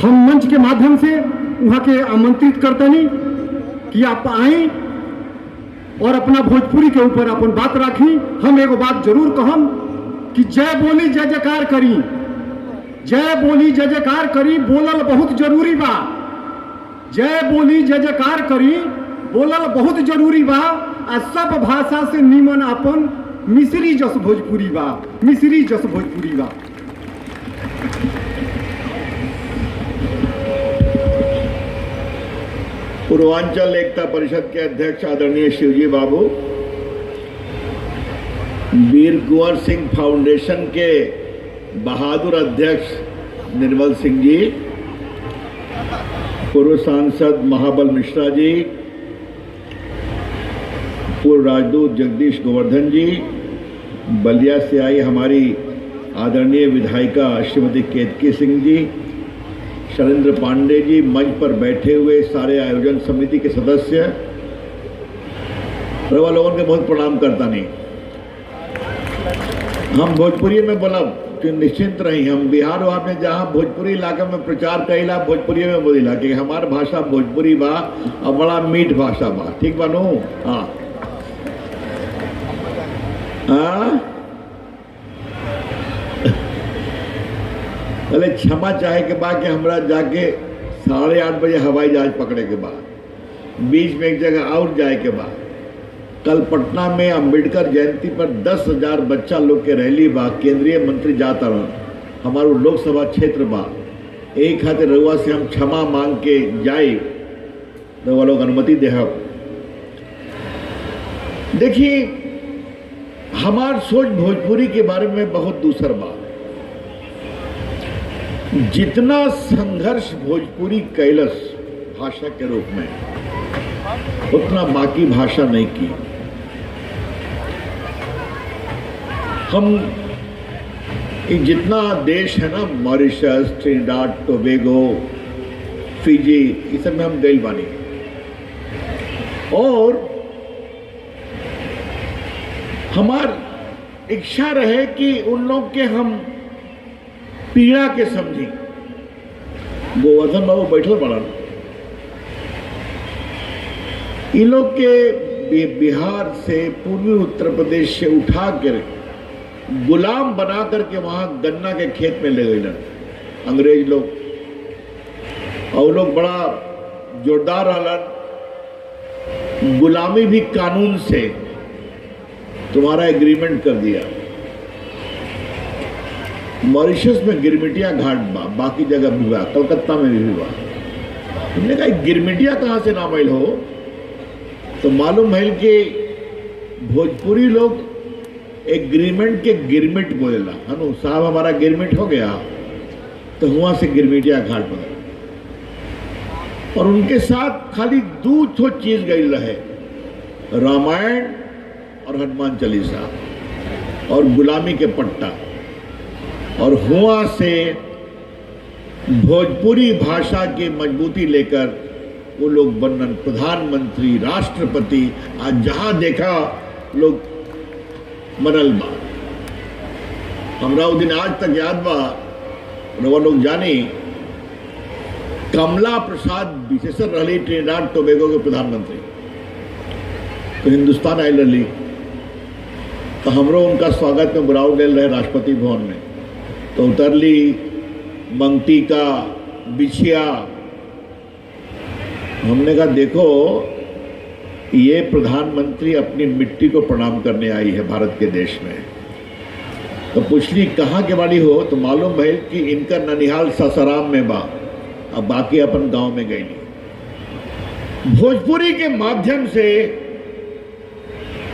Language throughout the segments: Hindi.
हम मंच के माध्यम से वहां के आमंत्रित करतनी कि आप आए और अपना भोजपुरी के ऊपर अपन बात राखी। हम एगो बात जरूर कहम कि जय बोली जय जयकार करी, जय बोली जय जयकार करी, बोलल बहुत जरूरी बा। जय बोली जय जयकार करी, बोलल बहुत जरूरी बा। आ सब भाषा से निमन अपन मिश्री जस भोजपुरी बा, मिश्री जस भोजपुरी बा। पूर्वांचल एकता परिषद के अध्यक्ष आदरणीय शिवजी बाबू, वीर कुंवर सिंह फाउंडेशन के बहादुर अध्यक्ष निर्मल सिंह जी, पूर्व सांसद महाबल मिश्रा जी, पूर्व राजदूत जगदीश गोवर्धन जी, बलिया से आई हमारी आदरणीय विधायिका श्रीमती केतकी सिंह जी, शैलेंद्र पांडे जी, मंच पर बैठे हुए सारे आयोजन समिति के सदस्य, रवा लोगों के बहुत प्रणाम करता नहीं। हम भोजपुरी में बोलब तो निश्चिंत रही। हम बिहार वहाँ में जहाँ भोजपुरी इलाका में प्रचार करेला भोजपुरी में बोलीला कि हमार भाषा भोजपुरी बा और बड़ा मीठ भाषा बा। ठीक बा नो? हाँ हाँ, पहले क्षमा चाहे के बाद कि हमरा जाके 8:30 बजे हवाई जहाज पकड़े के बाद बीच में एक जगह और जाए के बाद कल पटना में अंबेडकर जयंती पर 10,000 बच्चा लोग के रैली बा। केंद्रीय मंत्री जाता रह हमारो लोकसभा क्षेत्र बा। एक खातिर रउआ से हम क्षमा मांग के जाए, रउआ लोग अनुमति दे। देखिए, हमार सोच भोजपुरी के बारे में बहुत दूसर बा। जितना संघर्ष भोजपुरी कैलस भाषा के रूप में, उतना बाकी भाषा नहीं की। हम जितना देश है ना, मॉरिशस, ट्रिनिडाद, टोबैगो, फिजी, इस सब में हम गए बानी और हमार इच्छा रहे कि उन लोग के हम पीड़ा के समझी। गोवर्धन बाबू बैठल बड़ा, इन लोग के बिहार से, पूर्वी उत्तर प्रदेश से उठा कर गुलाम बना करके वहां गन्ना के खेत में ले गए अंग्रेज लोग। और लोग बड़ा जोरदार रहलन, गुलामी भी कानून से तुम्हारा एग्रीमेंट कर दिया। मॉरिशस में गिरमिटिया घाट बा, बाकी जगह भी बा, कलकत्ता में भी बा। तुमने कहा गिरमिटिया कहाँ से नामिल हो, तो मालूम है कि भोजपुरी लोग एग्रीमेंट के गिरमिट बोलेला। हनु साहब हमारा गिरमिट हो गया, तो वहां से गिरमिटिया घाट बना। और उनके साथ खाली 2 चीज गई रहे, रामायण और हनुमान चालीसा और गुलामी के पट्टा। और हुआ से भोजपुरी भाषा की मजबूती लेकर वो लोग बनन प्रधानमंत्री, राष्ट्रपति, आज जहां देखा लोग मनल बा। हमरा उस दिन आज तक याद बा, वो लोग जानी कमला प्रसाद विशेषर रही ट्रिनिडाद टोबैगो के प्रधानमंत्री, तो हिंदुस्तान आयल रही, तो हमरो उनका स्वागत में बुलाव गए रहे राष्ट्रपति भवन में। तो उतरली मंगती का बिछिया। हमने कहा देखो, ये प्रधानमंत्री अपनी मिट्टी को प्रणाम करने आई है भारत के देश में। तो पूछली कहाँ के वाली हो, तो मालूम है कि इनका ननिहाल सासाराम में बा, अब बाकी अपन गांव में गई नहीं। भोजपुरी के माध्यम से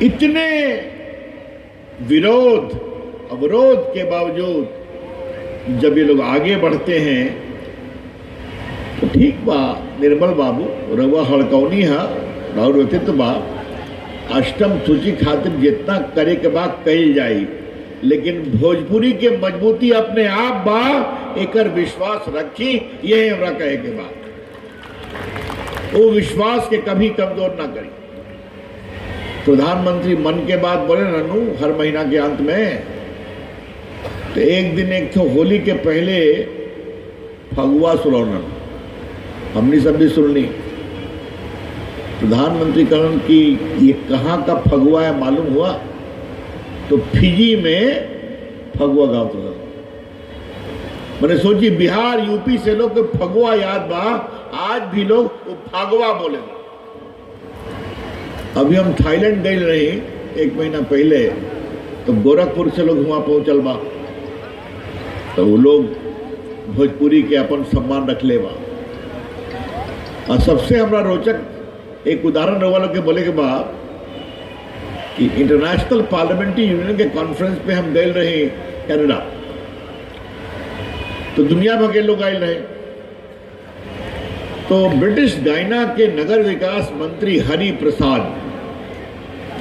इतने विरोध अवरोध के बावजूद जब ये लोग आगे बढ़ते हैं, तो ठीक बा निर्मल बाबू, रवा हड़कौनी है और व्यक्तित्व बा, अष्टम सूची खातिर जितना करे के बाद कही जाई, लेकिन भोजपुरी के मजबूती अपने आप बा, एकर विश्वास रखी, ये हमरा कहे के बाद। वो विश्वास के कभी कमजोर ना करी। प्रधानमंत्री मन के बात बोले ननू हर महीना के अंत में, तो एक दिन एक तो होली के पहले फगुआ सुलौनन हमने सब भी सुननी। प्रधानमंत्री कहन कि ये कहाँ का फगुआ है मालूम हुआ, तो फिजी में फगुआ गांव तो मैंने सोची बिहार यूपी से लोग को फगुआ याद बा, आज भी लोग वो फगुआ बोले। अभी हम थाईलैंड गए रहे 1 महीना पहले, तो गोरखपुर से लोग वहां पहुंचल बा, तो वो लोग भोजपुरी के अपन सम्मान रख ले बा। और सबसे हमारा रोचक एक उदाहरण वालों के बोले के बाद कि इंटरनेशनल पार्लियामेंट्री यूनियन के कॉन्फ्रेंस पे हम गए रहे कनाडा, तो दुनिया भर के लोग आए रहे। तो ब्रिटिश गायना के नगर विकास मंत्री हरि प्रसाद,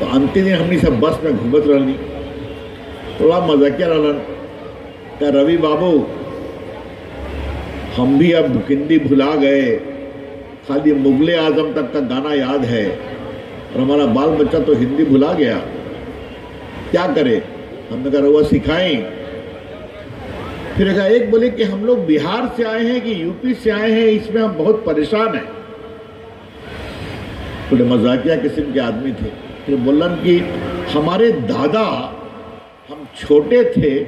तो अंतिम दिन हमने सब बस में घूमत रहनी, थोड़ा मजाकिया रहन क्या रवि बाबू हम भी अब हिंदी भुला गए, खाली मुगले आजम तक का गाना याद है और हमारा बाल बच्चा तो हिंदी भुला गया, क्या करे। हमने कहा वो सिखाएं। फिर कहा एक बोले कि हम लोग बिहार से आए हैं कि यूपी से आए हैं, इसमें हम बहुत परेशान हैं। थोड़े मजाकिया किस्म के आदमी थे। फिर बोलन कि हमारे दादा हम छोटे थे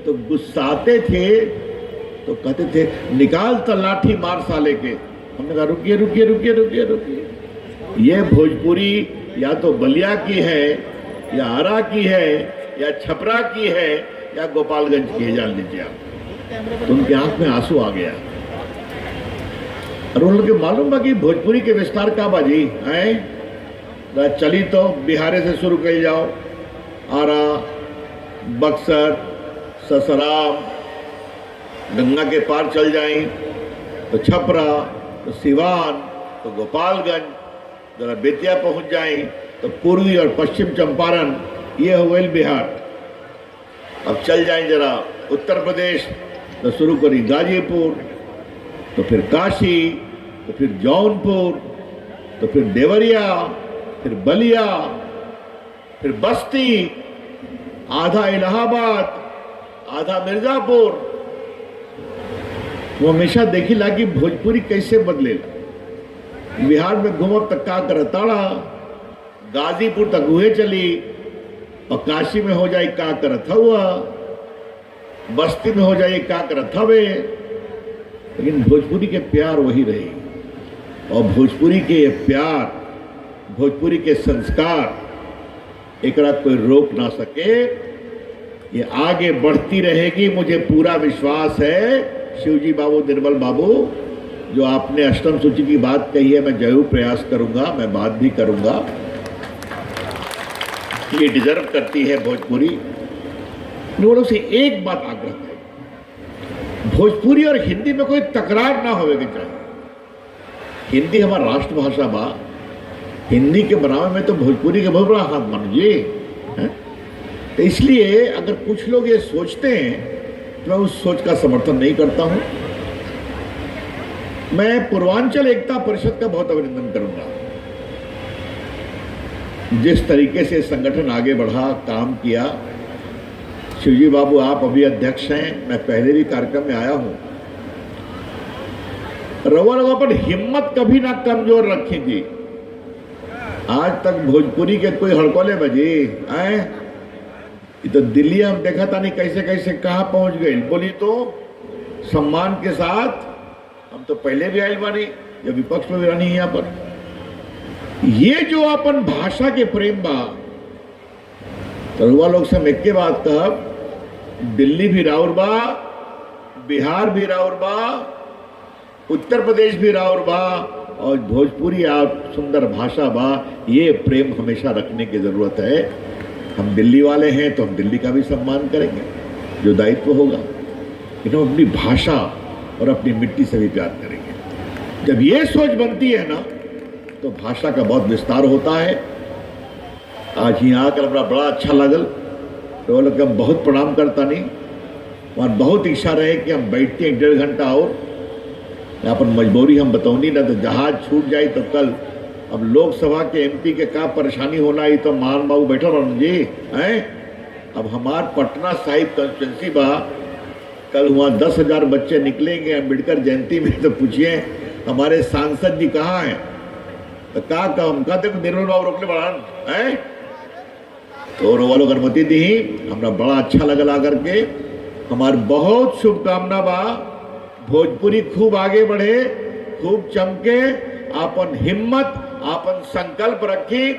तो गुस्साते थे तो कहते थे निकाल तो लाठी मार साले के। हमने कहा रुकिए रुकिए रुकिए रुकिए रुकिए, ये भोजपुरी या तो बलिया की है या आरा की है या छपरा की है या गोपालगंज की है, जान लीजिए आप। तो उनके आंख में आंसू आ गया और उन लोग के मालूम बा कि भोजपुरी के विस्तार का बाजी है। चली तो बिहारे से शुरू कर जाओ, आरा, बक्सर, ससराम, गंगा के पार चल जाएं तो छपरा, तो सिवान, तो गोपालगंज, जरा बेतिया पहुंच जाएं तो पूर्वी और पश्चिम चंपारण, ये हो गई बिहार। अब चल जाएं जरा उत्तर प्रदेश तो शुरू करी गाजीपुर, तो फिर काशी, तो फिर जौनपुर, तो फिर देवरिया, फिर बलिया, फिर बस्ती, आधा इलाहाबाद, आधा मिर्जापुर। वो हमेशा देखी ला कि भोजपुरी कैसे बदलेला। बिहार में घूमब तक का करताड़ा, गाजीपुर तक हुए चली और काशी में हो जाए का करत हुआ, बस्ती में हो जाए का करत हवे। लेकिन भोजपुरी के प्यार वही रही और भोजपुरी के ये प्यार, भोजपुरी के संस्कार एकरा कोई रोक ना सके। ये आगे बढ़ती रहेगी, मुझे पूरा विश्वास है। शिवजी बाबू, निर्मल बाबू, जो आपने अष्टम सूची की बात कही है, मैं जरूर प्रयास करूंगा, मैं बात भी करूंगा। ये डिजर्व करती है भोजपुरी। लोगों से एक बात आग्रह है, भोजपुरी और हिंदी में कोई तकरार ना होवे के चाहिए। हिंदी हमारा राष्ट्रभाषा बा, हिंदी के बनावे में तो भोजपुरी के बहुत बड़ा हाथ मानिए। तो इसलिए अगर कुछ लोग ये सोचते हैं तो मैं उस सोच का समर्थन नहीं करता हूं। मैं पूर्वांचल एकता परिषद का बहुत अभिनंदन करूंगा। जिस तरीके से संगठन आगे बढ़ा, काम किया। शिवजी बाबू आप अभी अध्यक्ष हैं, मैं पहले भी कार्यक्रम में आया हूं। रवा रवा पर हिम्मत कभी ना कमजोर रखी थी। आज तक भोजपुरी के कोई हड़कोले बजे आए, तो दिल्ली हम देखा था नहीं कैसे कैसे कहाँ पहुंच गए। बोली तो सम्मान के साथ, हम तो पहले भी आयल बानी, या विपक्ष में भी रहनी यहाँ पर। ये जो अपन भाषा के प्रेम बा, तो युवा लोग से एक के बात कब, दिल्ली भी राउर बा, बिहार भी राउर बा, उत्तर प्रदेश भी राउर बा, और भोजपुरी आप सुंदर भाषा बा। ये प्रेम हमेशा रखने की जरूरत है। हम दिल्ली वाले हैं तो हम दिल्ली का भी सम्मान करेंगे, जो दायित्व होगा, लेकिन हम अपनी भाषा और अपनी मिट्टी से भी प्यार करेंगे। जब ये सोच बनती है ना, तो भाषा का बहुत विस्तार होता है। आज यहाँ आकर बड़ा अच्छा लगल, तो लोग हम बहुत प्रणाम करता नहीं, वहाँ बहुत इच्छा रहे कि हम बैठते 1-1.5 घंटा और अपन मजबूरी हम बताऊंगी ना, तो जहाज छूट जाए तो कल अब लोकसभा के एमपी के का परेशानी होना ही तो मान बाबू बैठो रहो जी हैं। अब हमार पटना साहिब कंस्टिट्यूंसी बा, कल वहाँ 10,000 बच्चे निकलेंगे अम्बेडकर जयंती में, तो पूछिए हमारे सांसद जी कहाँ हैं? तो का काम का देखो निर्मल बाबू रोकले बढ़ान है तो रो वालों अनुमति दी, हमरा बड़ा अच्छा लगल आकर के। हमार बहुत शुभकामना बा, भोजपुरी खूब आगे बढ़े, खूब चमके, आपन हिम्मत आपन संकल्प रखी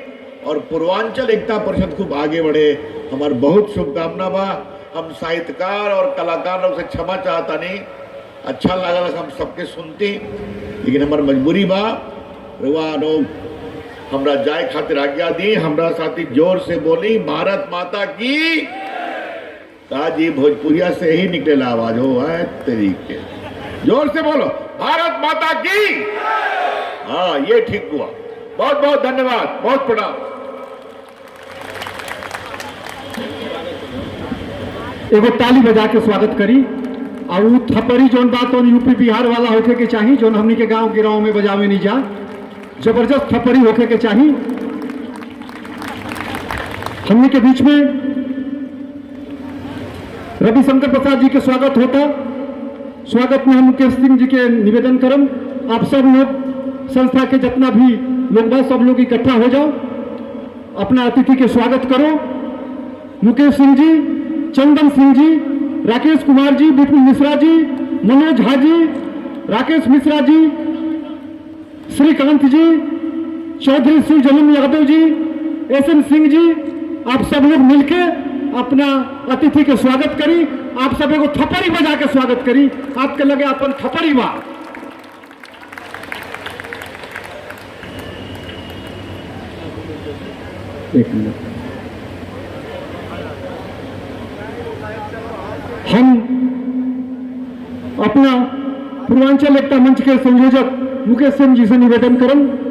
और पूर्वांचल एकता परिषद खूब आगे बढ़े। हमार बहुत शुभकामना बा। हम साहित्यकार और कलाकार लोग से क्षमा चाहता नहीं, अच्छा लगल हम सबके सुनती, लेकिन हमार मजबूरी बा। रुआ लोग हमरा जाए खातिर आज्ञा दी, हमरा साथी जोर से बोली भारत माता की। कहा जी भोजपुरिया से ही निकले आवाज हो है तरीके, जोर से बोलो भारत माता की। हाँ ये ठीक हुआ। बहुत बहुत धन्यवाद, बहुत प्रणाम। एगो ताली बजा के स्वागत करी। और वो थपड़ी जोन बात और यूपी बिहार वाला होके के चाहिए, जोन हमनी के गांव गिराव में बजावे नहीं जा, जबरदस्त थपड़ी होके के चाहिए। हमनी के बीच में रविशंकर प्रसाद जी के स्वागत होता। स्वागत में हम मुकेश सिंह जी के निवेदन करम, आप सब लोग संस्था के जितना भी लोग बा सब लोग इकट्ठा हो जाओ, अपना अतिथि के स्वागत करो। मुकेश सिंह जी, चंदन सिंह जी, राकेश कुमार जी, विपुल मिश्रा जी, मनोज झा जी, राकेश मिश्रा जी, श्रीकांत जी, चौधरी श्री जलम यादव जी, एसएन सिंह जी, आप सब लोग मिलके अपना अतिथि के स्वागत करी। आप सब एगो थपड़ी बजा के स्वागत करी। आपके लगे अपन थपड़ी बा। एक मिनट, हम अपना पूर्वांचल एकता मंच के संयोजक मुकेश सिंह जी से निवेदन करम